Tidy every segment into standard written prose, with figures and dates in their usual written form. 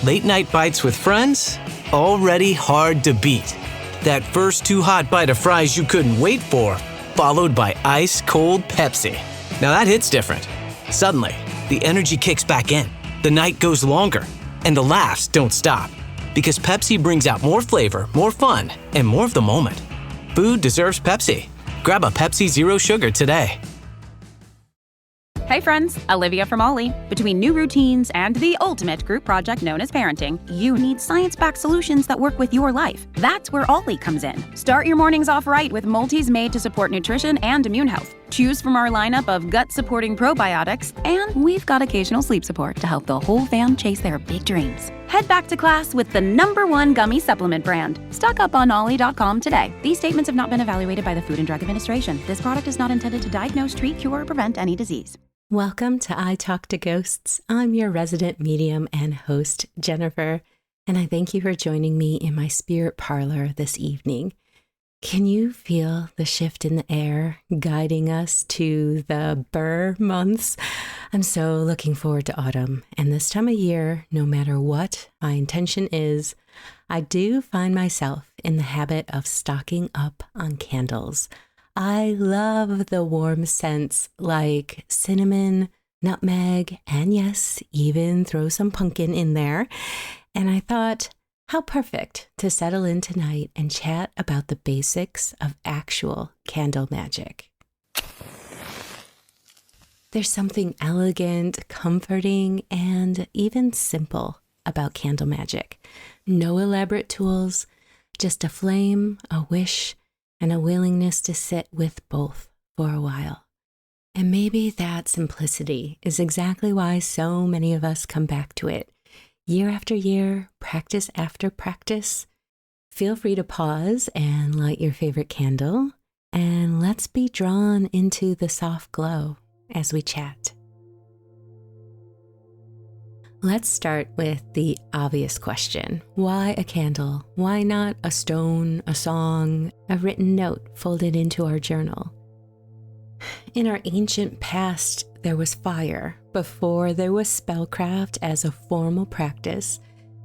Late night bites with friends? Already hard to beat. That first too hot bite of fries you couldn't wait for, followed by ice cold Pepsi. Now that hits different. Suddenly, the energy kicks back in, the night goes longer, and the laughs don't stop. Because Pepsi brings out more flavor, more fun, and more of the moment. Food deserves Pepsi. Grab a Pepsi Zero Sugar today. Hey friends, Olivia from Ollie. Between new routines and the ultimate group project known as parenting, you need science-backed solutions that work with your life. That's where Ollie comes in. Start your mornings off right with multis made to support nutrition and immune health. Choose from our lineup of gut-supporting probiotics, and we've got occasional sleep support to help the whole fam chase their big dreams. Head back to class with the #1 gummy supplement brand. Stock up on Ollie.com today. These statements have not been evaluated by the Food and Drug Administration. This product is not intended to diagnose, treat, cure, or prevent any disease. Welcome to I Talk to Ghosts. I'm your resident medium and host, Jennifer, and I thank you for joining me in my spirit parlor this evening. Can you feel the shift in the air guiding us to the Burr months? I'm so looking forward to autumn, and this time of year, no matter what my intention is, I do find myself in the habit of stocking up on candles. I love the warm scents like cinnamon, nutmeg, and yes, even throw some pumpkin in there. And I thought, how perfect to settle in tonight and chat about the basics of actual candle magic. There's something elegant, comforting, and even simple about candle magic. No elaborate tools, just a flame, a wish, and a willingness to sit with both for a while. And maybe that simplicity is exactly why so many of us come back to it. Year after year, practice after practice. Feel free to pause and light your favorite candle, and let's be drawn into the soft glow as we chat. Let's start with the obvious question. Why a candle? Why not a stone, a song, a written note folded into our journal? In our ancient past, there was fire. Before there was spellcraft as a formal practice,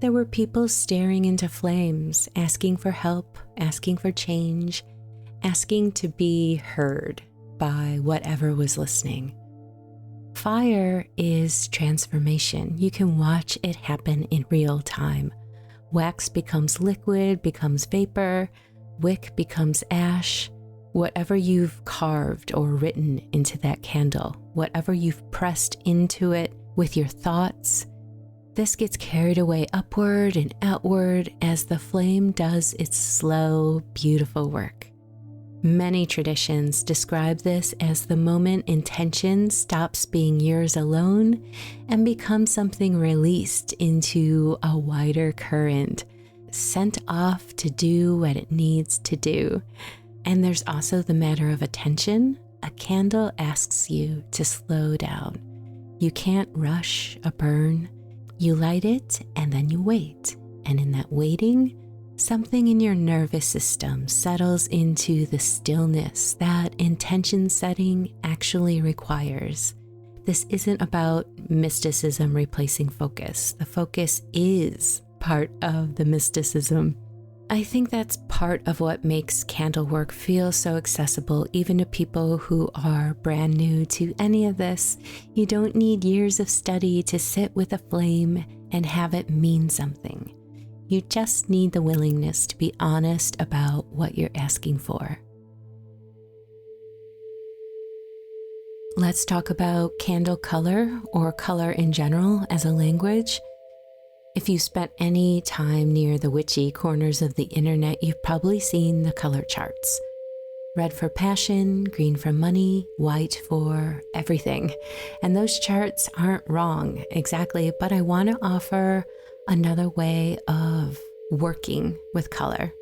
there were people staring into flames, asking for help, asking for change, asking to be heard by whatever was listening. Fire is transformation. You can watch it happen in real time. Wax becomes liquid, becomes vapor, wick becomes ash. Whatever you've carved or written into that candle, whatever you've pressed into it with your thoughts, this gets carried away upward and outward as the flame does its slow, beautiful work. Many traditions describe this as the moment intention stops being yours alone and becomes something released into a wider current, sent off to do what it needs to do. And there's also the matter of attention. A candle asks you to slow down. You can't rush a burn. You light it and then you wait. And in that waiting, something in your nervous system settles into the stillness that intention setting actually requires. This isn't about mysticism replacing focus. The focus is part of the mysticism. I think that's part of what makes candle work feel so accessible, even to people who are brand new to any of this. You don't need years of study to sit with a flame and have it mean something. You just need the willingness to be honest about what you're asking for. Let's talk about candle color or color in general as a language. If you spent any time near the witchy corners of the internet, you've probably seen the color charts. Red for passion, green for money, white for everything. And those charts aren't wrong exactly, but I want to offer another way of working with color.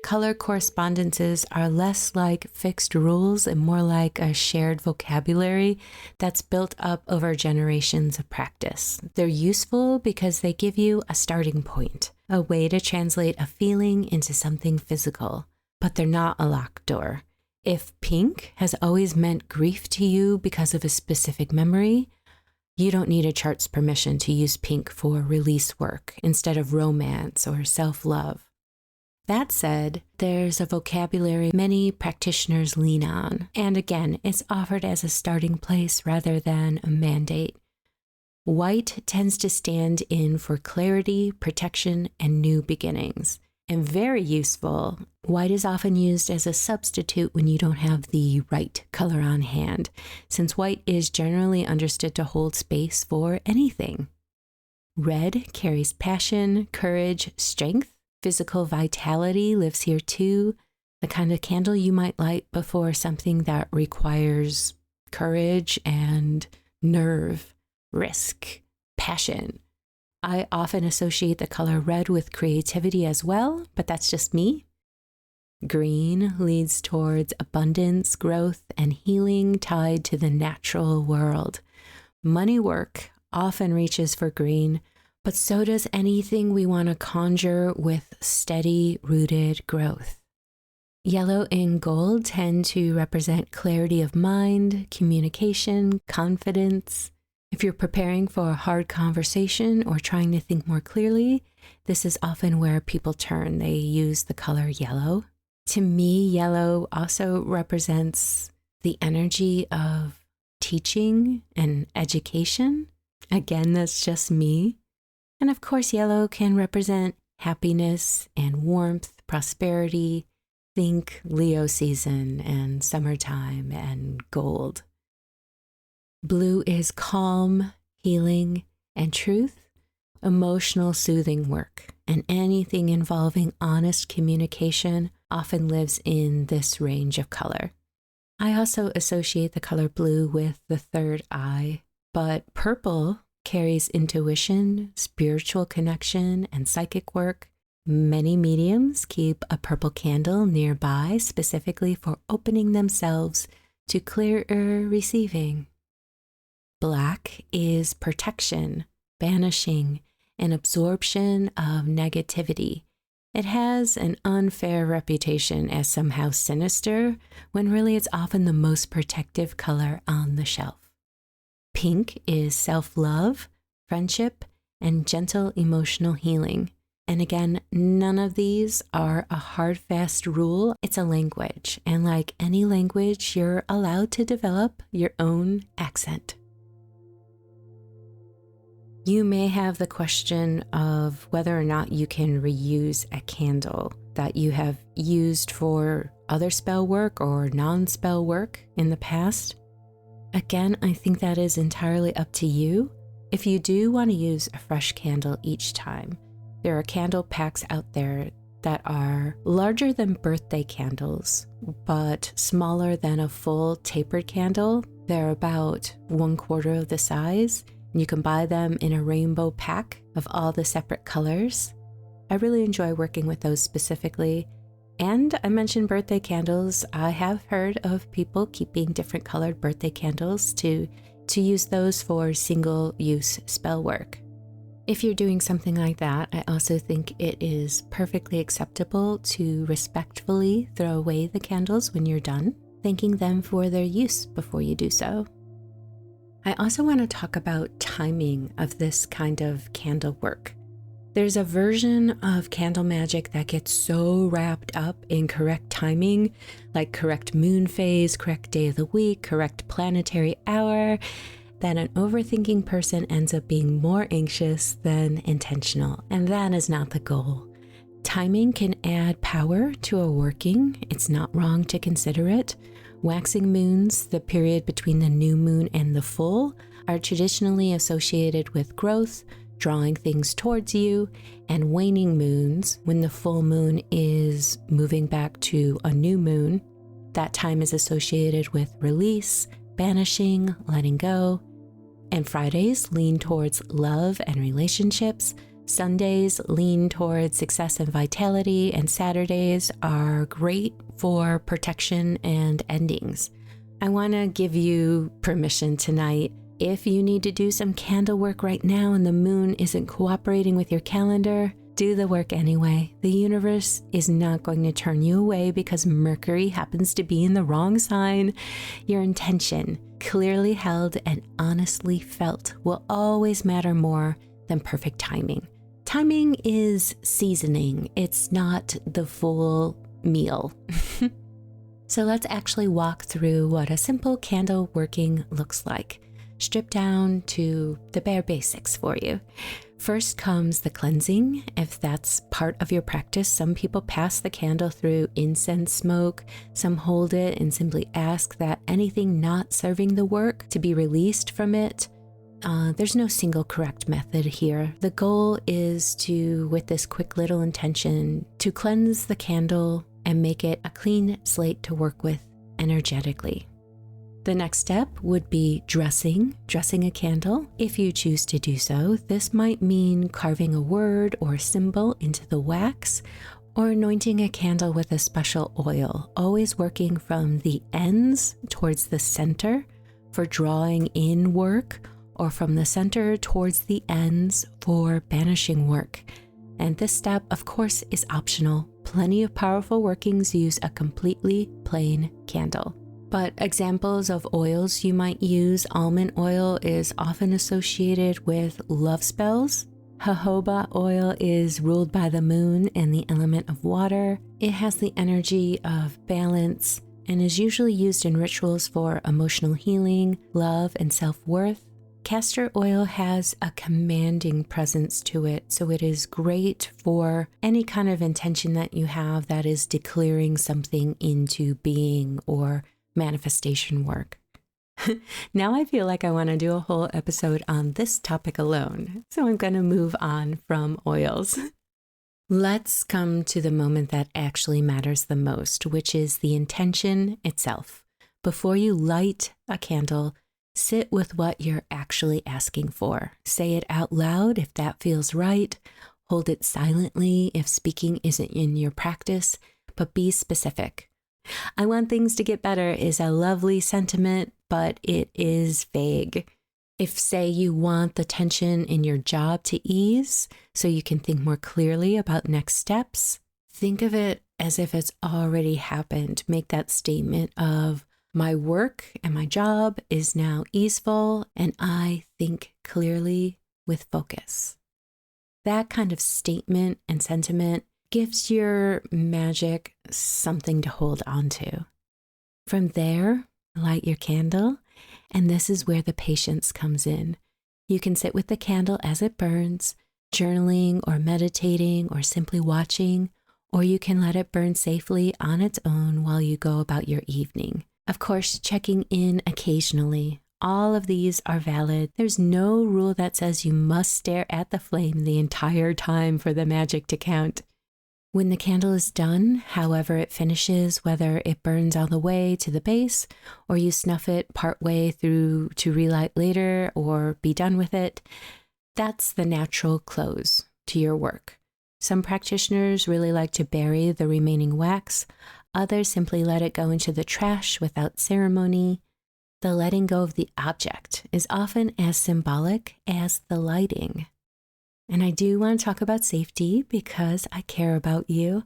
Color correspondences are less like fixed rules and more like a shared vocabulary that's built up over generations of practice. They're useful because they give you a starting point, a way to translate a feeling into something physical, but they're not a locked door. If pink has always meant grief to you because of a specific memory, You don't need a chart's permission to use pink for release work instead of romance or self-love. That said, there's a vocabulary many practitioners lean on, and again, it's offered as a starting place rather than a mandate. White tends to stand in for clarity, protection, and new beginnings. And very useful, white is often used as a substitute when you don't have the right color on hand, since white is generally understood to hold space for anything. Red carries passion, courage, strength. Physical vitality lives here too, the kind of candle you might light before something that requires courage and nerve, risk, passion. I often associate the color red with creativity as well, but that's just me. Green leads towards abundance, growth, and healing tied to the natural world. Money work often reaches for green, but so does anything we want to conjure with steady, rooted growth. Yellow and gold tend to represent clarity of mind, communication, confidence. If you're preparing for a hard conversation or trying to think more clearly, this is often where people turn. They use the color yellow. To me, yellow also represents the energy of teaching and education. Again, that's just me. And of course, yellow can represent happiness and warmth, prosperity. Think Leo season and summertime and gold. Blue is calm, healing, and truth, emotional soothing work, and anything involving honest communication often lives in this range of color. I also associate the color blue with the third eye, but purple carries intuition, spiritual connection, and psychic work. Many mediums keep a purple candle nearby specifically for opening themselves to clearer receiving. Black is protection, banishing, and absorption of negativity. It has an unfair reputation as somehow sinister, when really it's often the most protective color on the shelf. Pink is self-love, friendship, and gentle emotional healing. And again, none of these are a hard, fast rule. It's a language. And like any language, you're allowed to develop your own accent. You may have the question of whether or not you can reuse a candle that you have used for other spell work or non-spell work in the past. Again, I think that is entirely up to you. If you do want to use a fresh candle each time, there are candle packs out there that are larger than birthday candles, but smaller than a full tapered candle. They're about 1/4 of the size, and you can buy them in a rainbow pack of all the separate colors. I really enjoy working with those specifically. And I mentioned birthday candles. I have heard of people keeping different colored birthday candles to use those for single-use spell work. If you're doing something like that, I also think it is perfectly acceptable to respectfully throw away the candles when you're done, thanking them for their use before you do so. I also want to talk about timing of this kind of candle work. There's a version of candle magic that gets so wrapped up in correct timing, like correct moon phase, correct day of the week, correct planetary hour, that an overthinking person ends up being more anxious than intentional. And that is not the goal. Timing can add power to a working. It's not wrong to consider it. Waxing moons, the period between the new moon and the full, are traditionally associated with growth, drawing things towards you, and waning moons, when the full moon is moving back to a new moon, that time is associated with release, banishing, letting go. And Fridays lean towards love and relationships. Sundays lean towards success and vitality, and Saturdays are great for protection and endings. I want to give you permission tonight. If you need to do some candle work right now and the moon isn't cooperating with your calendar, do the work anyway. The universe is not going to turn you away because Mercury happens to be in the wrong sign. Your intention clearly held and honestly felt will always matter more than perfect timing. Timing is seasoning, it's not the full meal. So let's actually walk through what a simple candle working looks like, stripped down to the bare basics for you. First comes the cleansing. If that's part of your practice, some people pass the candle through incense smoke, some hold it and simply ask that anything not serving the work to be released from it. There's no single correct method here. The goal is to, with this quick little intention, to cleanse the candle and make it a clean slate to work with energetically. The next step would be dressing a candle. If you choose to do so, this might mean carving a word or symbol into the wax, or anointing a candle with a special oil, always working from the ends towards the center for drawing in work, or from the center towards the ends for banishing work. And this step, of course, is optional. Plenty of powerful workings use a completely plain candle. But examples of oils you might use: almond oil is often associated with love spells. Jojoba oil is ruled by the moon and the element of water. It has the energy of balance and is usually used in rituals for emotional healing, love, and self-worth. Castor oil has a commanding presence to it, so it is great for any kind of intention that you have that is declaring something into being or manifestation work. Now I feel like I want to do a whole episode on this topic alone, so I'm going to move on from oils. Let's come to the moment that actually matters the most, which is the intention itself. Before you light a candle, sit with what you're actually asking for. Say it out loud if that feels right. Hold it silently if speaking isn't in your practice, but be specific. I want things to get better is a lovely sentiment, but it is vague. If, say, you want the tension in your job to ease so you can think more clearly about next steps, think of it as if it's already happened. Make that statement of, my work and my job is now easeful and I think clearly with focus. That kind of statement and sentiment gives your magic something to hold on to. From there, light your candle, and this is where the patience comes in. You can sit with the candle as it burns, journaling or meditating or simply watching, or you can let it burn safely on its own while you go about your evening. Of course, checking in occasionally. All of these are valid. There's no rule that says you must stare at the flame the entire time for the magic to count. When the candle is done, however it finishes, whether it burns all the way to the base or you snuff it partway through to relight later or be done with it, that's the natural close to your work. Some practitioners really like to bury the remaining wax. Others simply let it go into the trash without ceremony. The letting go of the object is often as symbolic as the lighting. And I do want to talk about safety because I care about you.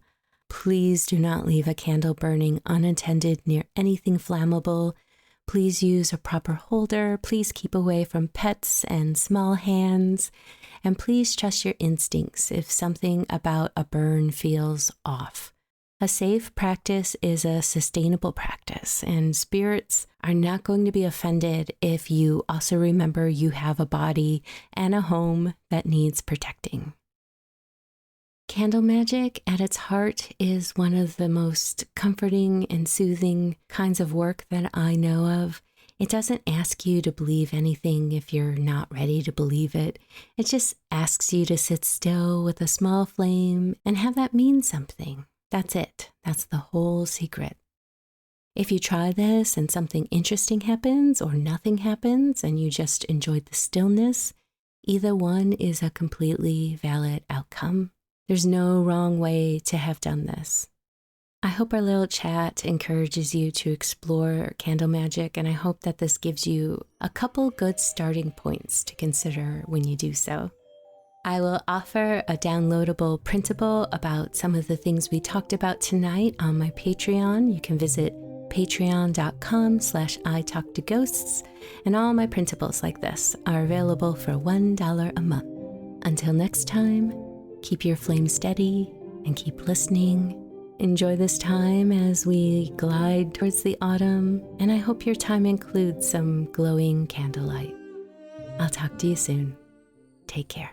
Please do not leave a candle burning unattended near anything flammable. Please use a proper holder. Please keep away from pets and small hands. And please trust your instincts if something about a burn feels off. A safe practice is a sustainable practice, and spirits are not going to be offended if you also remember you have a body and a home that needs protecting. Candle magic at its heart is one of the most comforting and soothing kinds of work that I know of. It doesn't ask you to believe anything if you're not ready to believe it. It just asks you to sit still with a small flame and have that mean something. That's it. That's the whole secret. If you try this and something interesting happens or nothing happens and you just enjoyed the stillness, either one is a completely valid outcome. There's no wrong way to have done this. I hope our little chat encourages you to explore candle magic, and I hope that this gives you a couple good starting points to consider when you do so. I will offer a downloadable printable about some of the things we talked about tonight on my Patreon. You can visit patreon.com/italktoghosts, and all my printables like this are available for $1 a month. Until next time, keep your flame steady and keep listening. Enjoy this time as we glide towards the autumn, and I hope your time includes some glowing candlelight. I'll talk to you soon. Take care.